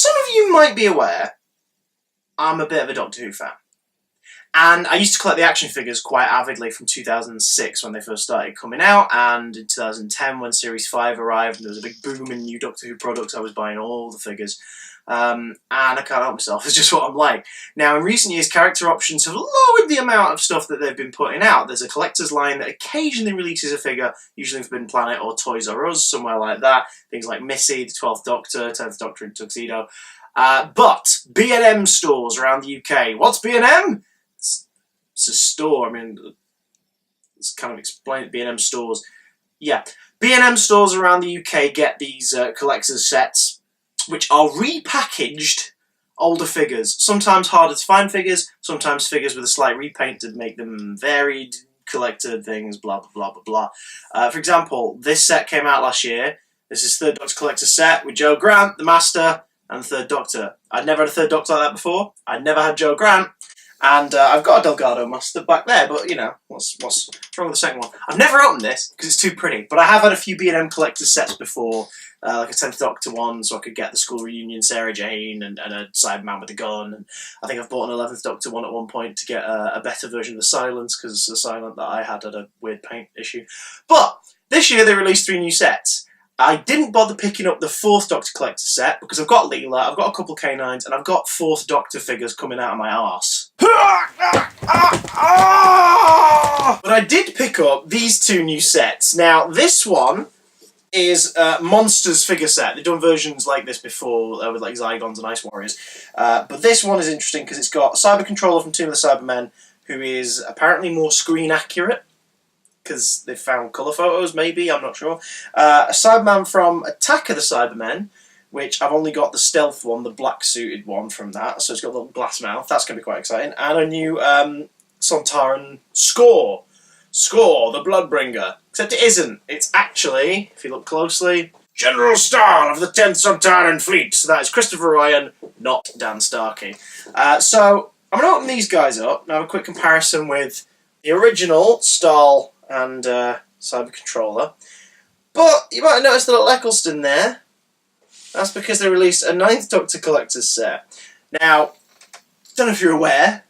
Some of you might be aware I'm a bit of a Doctor Who fan. And I used to collect the action figures quite avidly from 2006 when they first started coming out, and in 2010 when Series 5 arrived and there was a big boom in new Doctor Who products, I was buying all the figures. And I can't help myself, it's just what I'm like. Now, in recent years, character options have lowered the amount of stuff that they've been putting out. There's a collector's line that occasionally releases a figure, usually in Forbidden Planet or Toys R Us, somewhere like that. Things like Missy, the 12th Doctor, 10th Doctor in Tuxedo. But B&M stores around the UK. What's B&M? It's a store. I mean, let's kind of explain B&M stores. Yeah, B&M stores around the UK get these collector's sets, which are repackaged older figures. Sometimes harder to find figures, sometimes figures with a slight repaint to make them varied collector things, blah, blah, blah, blah, blah. For example, this set came out last year. This is Third Doctor collector set with Joe Grant, the Master, and the Third Doctor. I'd never had a Third Doctor like that before. I'd never had Joe Grant. And I've got a Delgado Master back there, but, you know, what's wrong with the second one? I've never opened this, because it's too pretty, but I have had a few B&M collector's sets before, like a 10th Doctor one, so I could get the school reunion Sarah Jane and a Cyberman with a gun, and I think I've bought an 11th Doctor one at one point to get a better version of the Silence, because the Silent that I had a weird paint issue. But this year they released 3 new sets. I didn't bother picking up the 4th Doctor collector set because I've got Leela, I've got a couple K9s, and I've got 4th Doctor figures coming out of my arse. But I did pick up these 2 new sets. Now, this one is Monsters figure set. They've done versions like this before with like Zygons and Ice Warriors. But this one is interesting because it's got a Cyber Controller from Tomb of the Cybermen who is apparently more screen accurate, because they found colour photos, maybe, I'm not sure. A Cyberman from Attack of the Cybermen, which I've only got the stealth one, the black-suited one from that, so it's got a little glass mouth, that's going to be quite exciting. And a new Sontaran Score, the Bloodbringer. Except it isn't, it's actually, if you look closely, General Stahl of the 10th Sontaran Fleet. So that is Christopher Ryan, not Dan Starkey. So, I'm going to open these guys up and have a quick comparison with the original Stahl and Cyber Controller. But you might have noticed the little Eccleston there. That's because they released a 9th Doctor collector's set. Now, don't know if you're aware,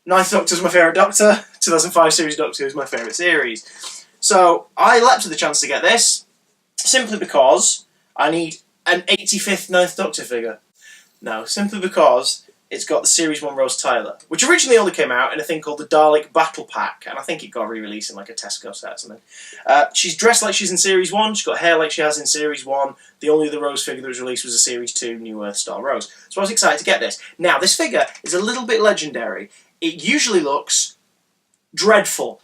9th Doctor's my favourite Doctor, 2005 series Doctor is my favourite series. So, I leapt at the chance to get this, simply because I need an 85th 9th Doctor figure. No, simply because it's got the Series 1 Rose Tyler, which originally only came out in a thing called the Dalek Battle Pack, and I think it got re-released in like a Tesco set or something. She's dressed like she's in Series 1, she's got hair like she has in Series 1, the only other Rose figure that was released was a Series 2 New Earth Star Rose. So I was excited to get this. Now, this figure is a little bit legendary. It usually looks dreadful.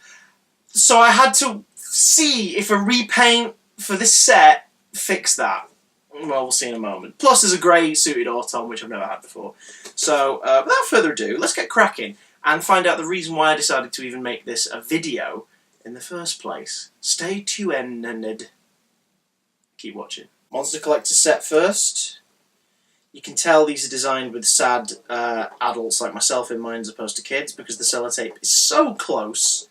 So I had to see if a repaint for this set fixed that. Well, we'll see in a moment. Plus, there's a grey suited Auton, which I've never had before. So, without further ado, let's get cracking and find out the reason why I decided to even make this a video in the first place. Stay tuned and keep watching. Monster Collector set first. You can tell these are designed with sad adults like myself in mind as opposed to kids, because the sellotape is so close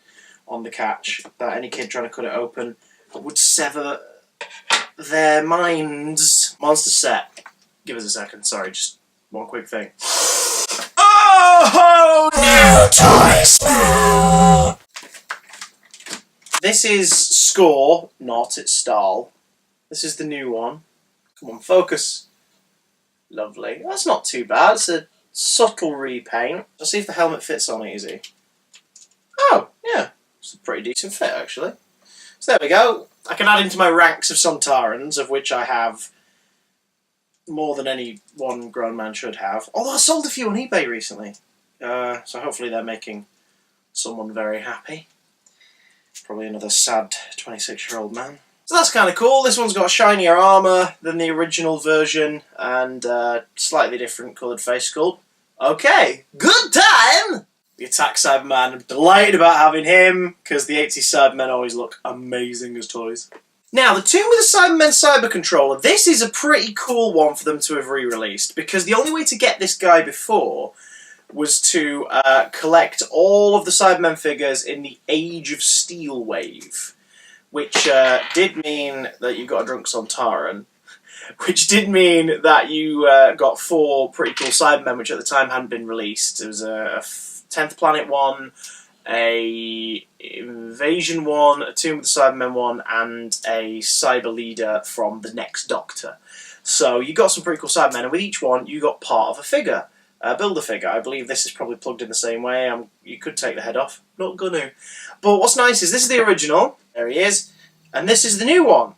on the catch that any kid trying to cut it open would sever their minds. Monster set. Give us a second, sorry, just one quick thing. Oh, new toy smell! This is Score, not it's Stahl. This is the new one. Come on, focus. Lovely. That's not too bad, it's a subtle repaint. Let's see if the helmet fits on it, easy. Oh, yeah. It's a pretty decent fit, actually. So there we go. I can add into my ranks of Sontarans, of which I have more than any one grown man should have. Although I sold a few on eBay recently. So hopefully they're making someone very happy. Probably another sad 26-year-old man. So that's kind of cool. This one's got shinier armour than the original version and slightly different coloured face sculpt. Okay, good time! The Attack Cyberman, I'm delighted about having him, because the 80s Cybermen always look amazing as toys. Now, the Tomb of the Cybermen Cyber Controller, this is a pretty cool one for them to have re-released, because the only way to get this guy before was to collect all of the Cybermen figures in the Age of Steel wave, which did mean that you got a drunk Sontaran. which did mean that you got 4 pretty cool Cybermen, which at the time hadn't been released. There was a 10th Planet one, a Invasion one, a Tomb of the Cybermen one, and a Cyber Leader from the Next Doctor. So you got some pretty cool Cybermen, and with each one you got part of a figure. Build-A-Figure. I believe this is probably plugged in the same way. You could take the head off. Not gonna. But what's nice is this is the original. There he is. And this is the new one.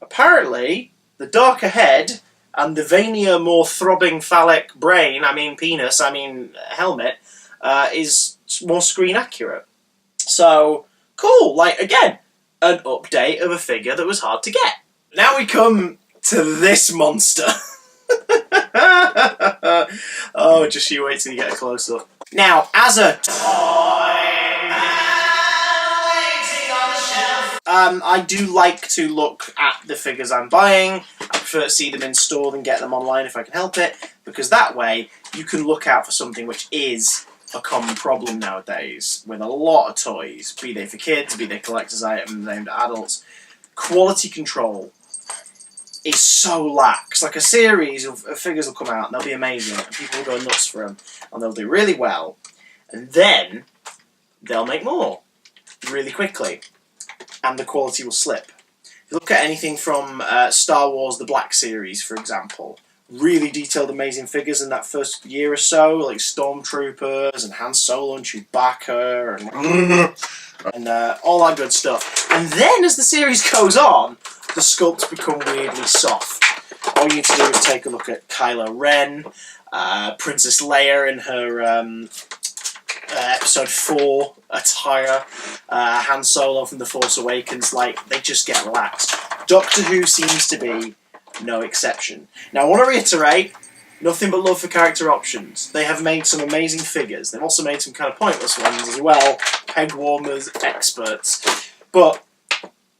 Apparently, the darker head and the veinier, more throbbing phallic brain, penis, helmet, is more screen accurate. So, cool. Like, again, an update of a figure that was hard to get. Now we come to this monster. Oh, just you wait till you get a close-up. Now, as a toy waiting on the shelf, I do like to look at the figures I'm buying. I prefer to see them in store than get them online if I can help it, because that way you can look out for something which is a common problem nowadays with a lot of toys, be they for kids, be they collector's items aimed at adults. Quality control is so lax. Like, a series of figures will come out and they'll be amazing and people will go nuts for them and they'll do really well, and then they'll make more really quickly and the quality will slip. If you look at anything from Star Wars The Black Series, for example, really detailed amazing figures in that first year or so, like Stormtroopers and Han Solo and Chewbacca and all that good stuff. And then as the series goes on, the sculpts become weirdly soft. All you need to do is take a look at Kylo Ren, Princess Leia in her Episode 4 attire, Han Solo from The Force Awakens. Like, they just get lax. Doctor Who seems to be no exception. Now, I want to reiterate, nothing but love for character options. They have made some amazing figures. They've also made some kind of pointless ones as well. Peg warmers, experts. But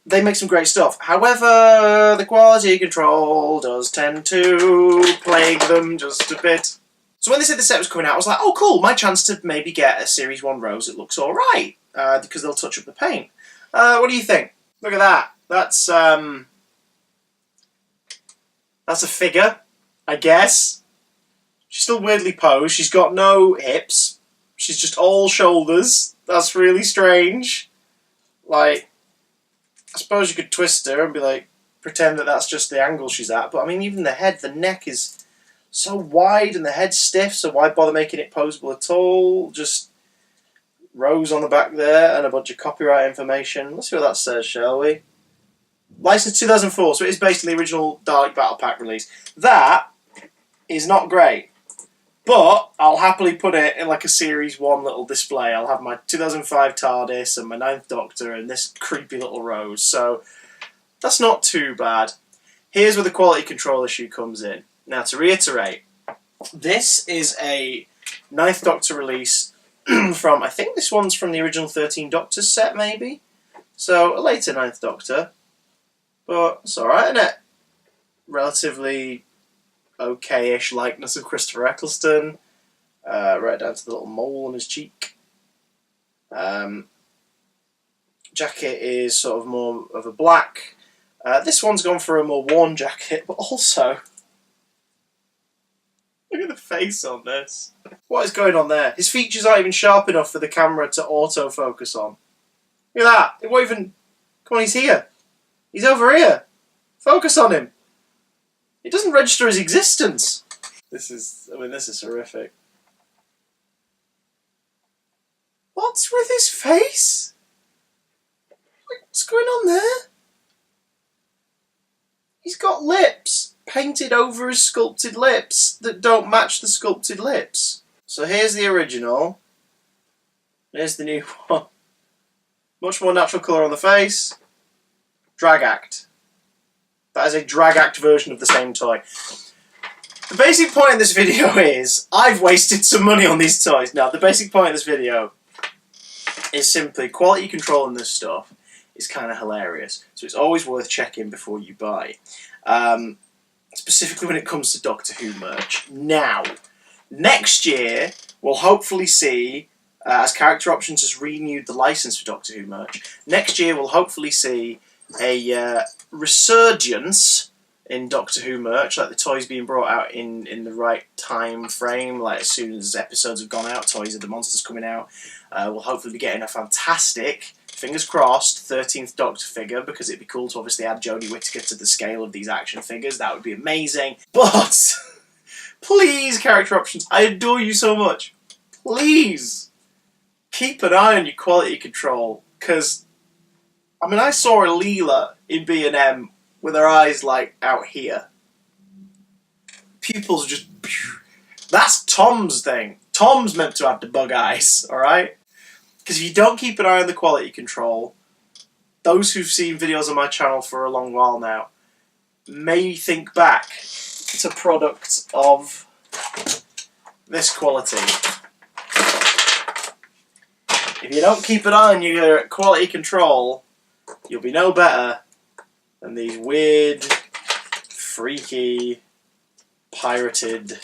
they make some great stuff. However, the quality control does tend to plague them just a bit. So when they said the set was coming out, I was like, oh cool, my chance to maybe get a Series 1 Rose that looks alright, because they'll touch up the paint. What do you think? Look at that. That's a figure, I guess. She's still weirdly posed. She's got no hips. She's just all shoulders. That's really strange. Like, I suppose you could twist her and be like, pretend that that's just the angle she's at. But I mean, even the head, the neck is so wide and the head's stiff, so why bother making it poseable at all? Just Rose on the back there and a bunch of copyright information. Let's see what that says, shall we? Licensed 2004, so it is based on the original Dalek Battle Pack release. That is not great, but I'll happily put it in like a Series 1 little display. I'll have my 2005 TARDIS and my 9th Doctor and this creepy little Rose, so that's not too bad. Here's where the quality control issue comes in. Now, to reiterate, this is a 9th Doctor release from, I think this one's from the original 13 Doctors set, maybe? So, a later 9th Doctor. But it's alright, isn't it? Relatively okay-ish likeness of Christopher Eccleston. Right down to the little mole on his cheek. Jacket is sort of more of a black. This one's gone for a more worn jacket, but also... Look at the face on this. What is going on there? His features aren't even sharp enough for the camera to autofocus on. Look at that. It won't even... Come on, he's here. He's over here. Focus on him. It doesn't register his existence. This is horrific. What's with his face? What's going on there? He's got lips painted over his sculpted lips that don't match the sculpted lips. So here's the original. Here's the new one. Much more natural colour on the face. Drag act. That is a drag act version of the same toy. The basic point of this video is, I've wasted some money on these toys. Now, the basic point of this video is simply quality control in this stuff is kind of hilarious. So it's always worth checking before you buy. Specifically when it comes to Doctor Who merch. Now, next year, we'll hopefully see, as Character Options has renewed the license for Doctor Who merch, next year we'll hopefully see a resurgence in Doctor Who merch, like the toys being brought out in the right time frame, like as soon as episodes have gone out, toys of the monsters coming out. We'll hopefully be getting a fantastic, fingers crossed, 13th Doctor figure, because it'd be cool to obviously add Jodie Whittaker to the scale of these action figures. That would be amazing. But please, character options, I adore you so much. Please keep an eye on your quality control, because I mean, I saw a Leela in B&M with her eyes like out here. Pupils just... That's Tom's thing. Tom's meant to have the bug eyes, alright? Because if you don't keep an eye on the quality control, those who've seen videos on my channel for a long while now may think back to products of this quality. If you don't keep an eye on your quality control, you'll be no better than these weird, freaky, pirated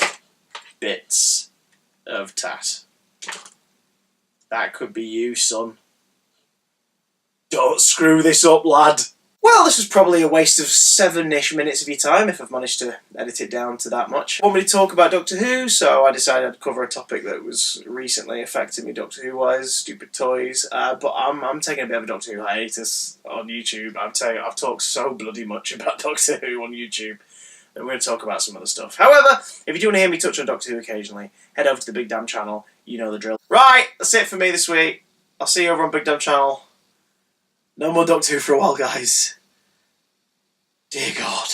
bits of tat. That could be you, son. Don't screw this up, lad. Well, this was probably a waste of 7-ish minutes of your time, if I've managed to edit it down to that much. I want me to talk about Doctor Who, so I decided I'd cover a topic that was recently affecting me Doctor Who-wise, stupid toys. But I'm taking a bit of a Doctor Who hiatus on YouTube. I'm telling you, I've talked so bloody much about Doctor Who on YouTube, and we're going to talk about some other stuff. However, if you do want to hear me touch on Doctor Who occasionally, head over to the Big Damn channel. You know the drill. Right, that's it for me this week. I'll see you over on Big Damn channel. No more Doctor Who for a while, guys. Dear God.